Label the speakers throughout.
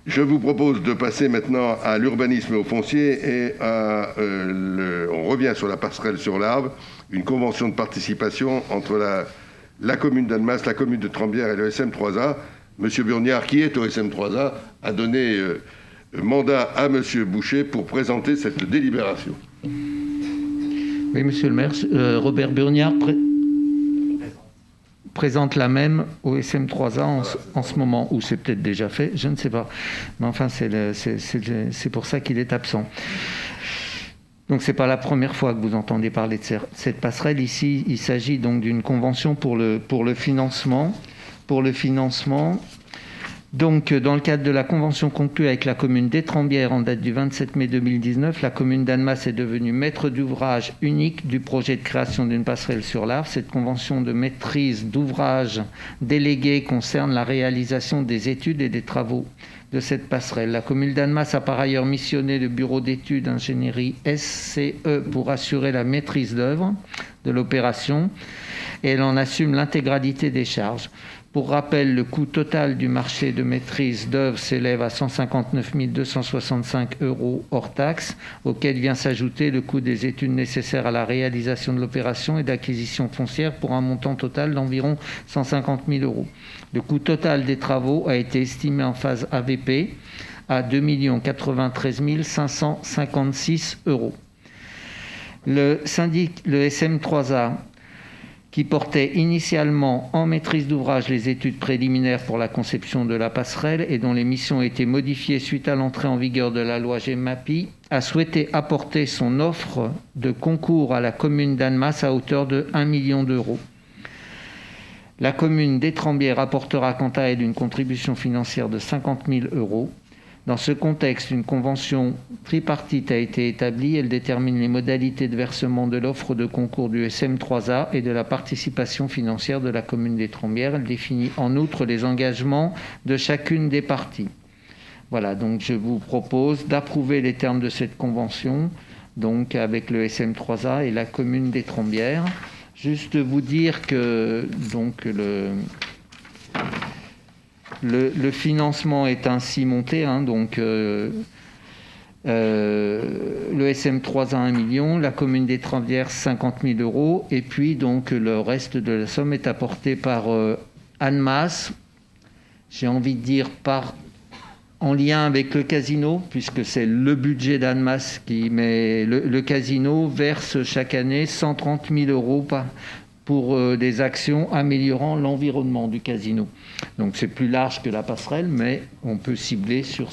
Speaker 1: Je vous propose de passer maintenant à l'urbanisme et au foncier et on revient sur la passerelle sur l'Arve, une convention de participation entre la commune d'Annemasse, la commune de Trembières et le SM3A. Monsieur Burniard, qui est au SM3A, a donné mandat à Monsieur Boucher pour présenter cette délibération.
Speaker 2: Oui, monsieur le maire, Robert Burniard présente la même au SM3A en ce moment, ou c'est peut-être déjà fait, je ne sais pas. Mais enfin, c'est pour ça qu'il est absent. Donc, ce n'est pas la première fois que vous entendez parler de cette passerelle. Ici, il s'agit donc d'une convention pour le financement. Donc, dans le cadre de la convention conclue avec la commune d'Étrembières en date du 27 mai 2019, la commune d'Annemasse est devenue maître d'ouvrage unique du projet de création d'une passerelle sur l'Arve. Cette convention de maîtrise d'ouvrage déléguée concerne la réalisation des études et des travaux de cette passerelle. La commune d'Annemasse a par ailleurs missionné le bureau d'études ingénierie SCE pour assurer la maîtrise d'œuvre de l'opération et elle en assume l'intégralité des charges. Pour rappel, le coût total du marché de maîtrise d'œuvre s'élève à 159 265 € hors taxe, auquel vient s'ajouter le coût des études nécessaires à la réalisation de l'opération et d'acquisition foncière pour un montant total d'environ 150 000 €. Le coût total des travaux a été estimé en phase AVP à 2 93 556 €. Le SM3A, qui portait initialement en maîtrise d'ouvrage les études préliminaires pour la conception de la passerelle et dont les missions ont été modifiées suite à l'entrée en vigueur de la loi GEMAPI, a souhaité apporter son offre de concours à la commune d'Annemasse à hauteur de 1 million d'euros. La commune d'Étrembières apportera quant à elle une contribution financière de 50 000 €. Dans ce contexte, une convention tripartite a été établie. Elle détermine les modalités de versement de l'offre de concours du SM3A et de la participation financière de la commune d'Étrembières. Elle définit en outre les engagements de chacune des parties. Voilà, donc je vous propose d'approuver les termes de cette convention, donc avec le SM3A et la commune d'Étrembières. Juste vous dire que donc le financement est ainsi monté, donc le SM3A 1 million, la commune d'Étrembières 50 000 €, et puis donc le reste de la somme est apporté par Annemasse, j'ai envie de dire en lien avec le casino, puisque c'est le budget d'Annemasse mais le casino verse chaque année 130 000 € pour des actions améliorant l'environnement du casino. Donc c'est plus large que la passerelle, mais on peut cibler sur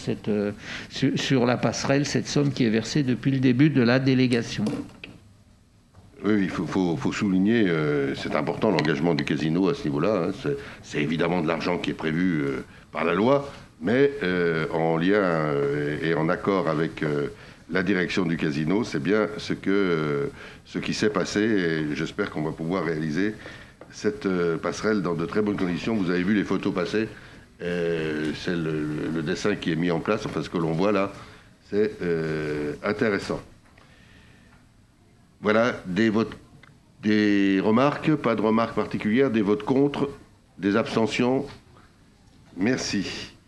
Speaker 2: la passerelle cette somme qui est versée depuis le début de la délégation.
Speaker 1: Oui, il faut souligner, c'est important l'engagement du casino à ce niveau-là. C'est évidemment de l'argent qui est prévu par la loi, mais en lien et en accord avec la direction du casino, c'est bien ce qui s'est passé et j'espère qu'on va pouvoir réaliser cette passerelle dans de très bonnes conditions. Vous avez vu les photos passer, c'est le dessin qui est mis en place, enfin ce que l'on voit là, c'est intéressant. Voilà, des remarques, pas de remarques particulières, des votes contre, des abstentions. Merci.